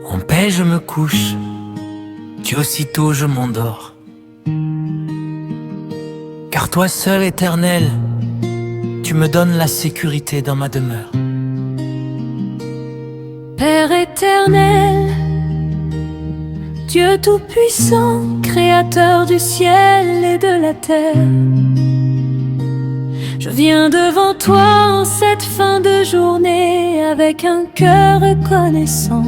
En paix je me couche, puis aussitôt je m'endors. Car toi seul éternel, tu me donnes la sécurité dans ma demeure. Père éternel, Dieu tout-puissant, créateur du ciel et de la terre, je viens devant toi en cette fin de journée avec un cœur reconnaissant.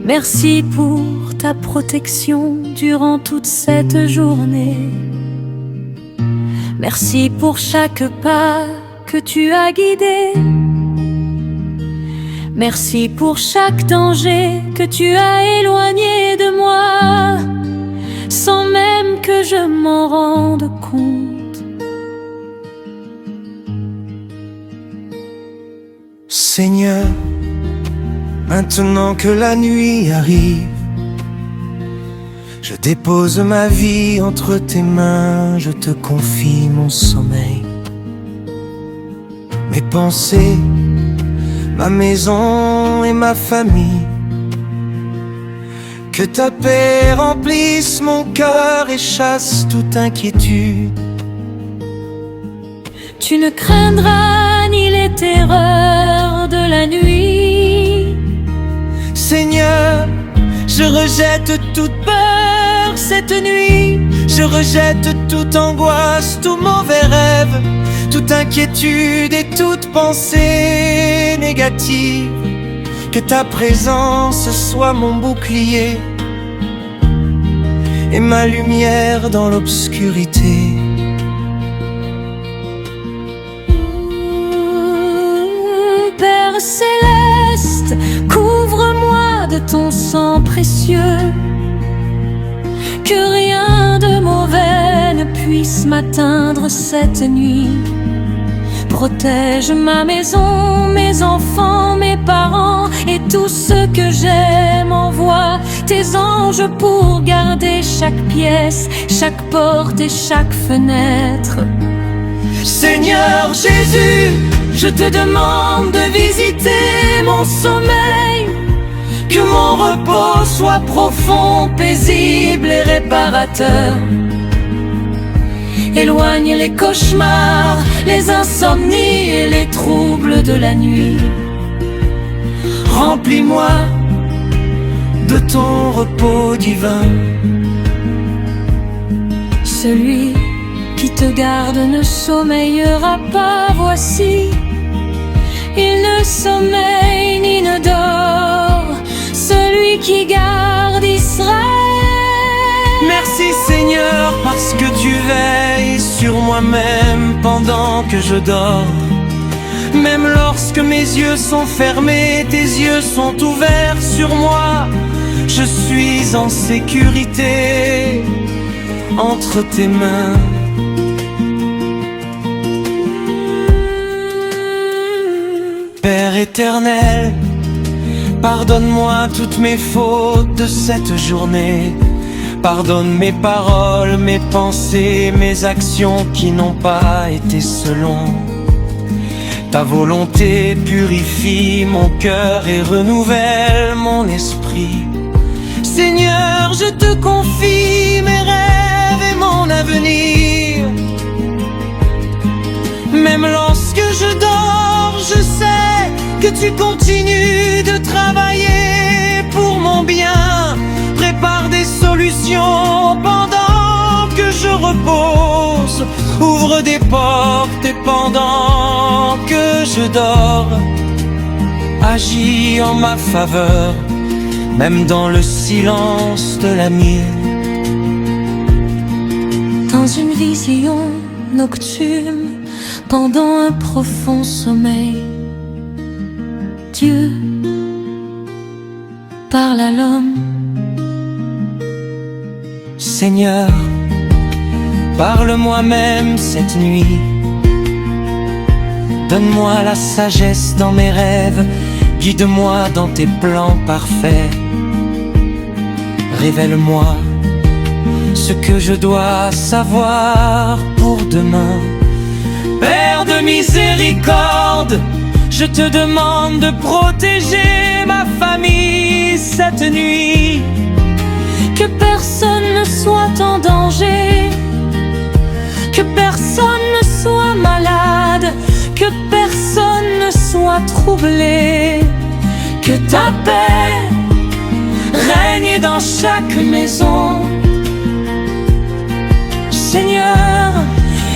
Merci pour ta protection durant toute cette journée. Merci pour chaque pas que tu as guidé. Merci pour chaque danger que tu as éloigné de moi, sans même que je m'en rende compte. Seigneur, maintenant que la nuit arrive, je dépose ma vie entre tes mains, je te confie mon sommeil, mes pensées, ma maison et ma famille. Que ta paix remplisse mon cœur et chasse toute inquiétude. Tu ne craindras ni les terreurs de la nuit. Seigneur, je rejette toute peur cette nuit. Je rejette toute angoisse, tout mauvais rêve, toute inquiétude et toute pensée négative. Que ta présence soit mon bouclier et ma lumière dans l'obscurité. Père céleste, couvre-moi de ton sang précieux, que rien de mauvais ne puisse m'atteindre cette nuit. Protège ma maison, mes enfants, mes parents et tout ce que j'aime. Envoie tes anges pour garder chaque pièce, chaque porte et chaque fenêtre. Seigneur Jésus, je te demande de visiter mon sommeil, que mon repos soit profond, paisible et réparateur. Éloigne les cauchemars, les insomnies et les troubles de la nuit. Remplis-moi de ton repos divin. Celui qui te garde ne sommeillera pas, voici. Il ne sommeille ni ne dort, celui qui garde Israël. Merci Seigneur parce que tu veilles sur moi-même pendant que je dors. Même lorsque mes yeux sont fermés, tes yeux sont ouverts sur moi. Je suis en sécurité entre tes mains. Père éternel, pardonne-moi toutes mes fautes de cette journée. Pardonne mes paroles, mes pensées, mes actions qui n'ont pas été selon ta volonté. Purifie mon cœur et renouvelle mon esprit. Seigneur, je te confie mes rêves et mon avenir. Même lorsque je dors, je sais que tu continues de travailler pour mon bien. Prépare des solutions pendant que je repose. Ouvre des portes et pendant que je dors, agis en ma faveur, même dans le silence de la nuit. Dans une vision nocturne, pendant un profond sommeil, Dieu parle à l'homme. Seigneur, parle-moi même cette nuit. Donne-moi la sagesse dans mes rêves, guide-moi dans tes plans parfaits. Révèle-moi ce que je dois savoir pour demain. Père de miséricorde, je te demande de protéger ma famille soit en danger, que personne ne soit malade, que personne ne soit troublé, que ta paix règne dans chaque maison. Seigneur,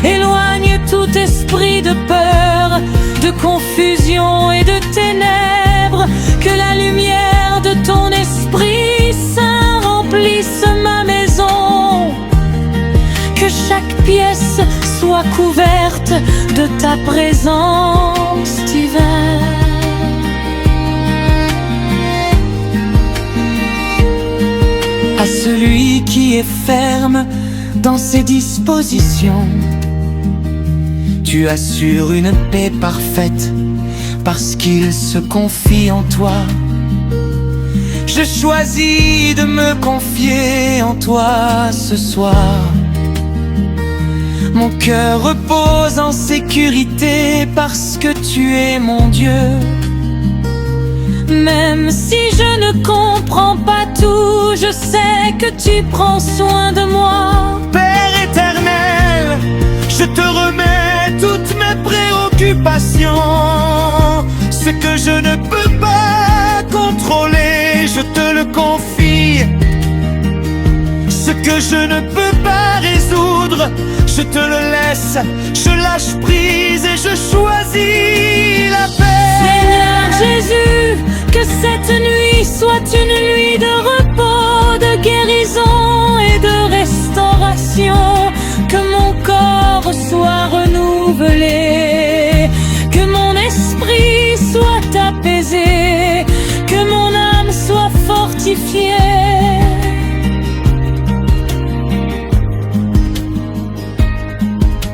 éloigne tout esprit de peur, de confusion et de ténèbres, que la lumière de ton Esprit Saint remplisse ma maison, que chaque pièce soit couverte de ta présence divine. À celui qui est ferme dans ses dispositions, tu assures une paix parfaite parce qu'il se confie en toi. Je choisis de me confier en toi ce soir. Mon cœur repose en sécurité parce que tu es mon Dieu. Même si je ne comprends pas tout, je sais que tu prends soin de moi. Père éternel, je te remets toutes mes préoccupations. Ce que je ne peux pas contrôler, je te le confie. Ce que je ne peux pas résoudre, je te le laisse. Je lâche prise et je choisis la paix. Seigneur Jésus, que cette nuit soit une nuit de repos, de guérison et de restauration. Que mon corps soit renouvelé, que mon esprit soit apaisé, que mon âme soit fortifiée.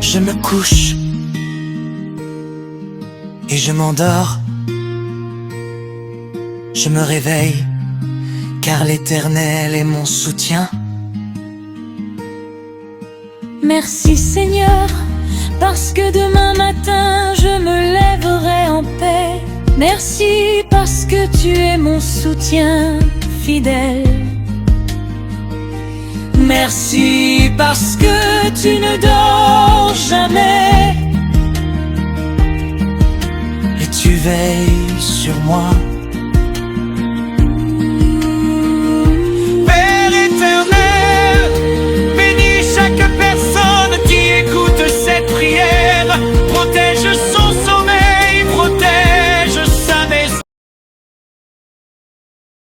Je me couche et je m'endors. Je me réveille car l'Éternel est mon soutien. Merci Seigneur, parce que demain matin je me lèverai en paix. Merci parce que tu es mon soutien fidèle. Merci parce que tu ne dors jamais Et tu veilles sur moi.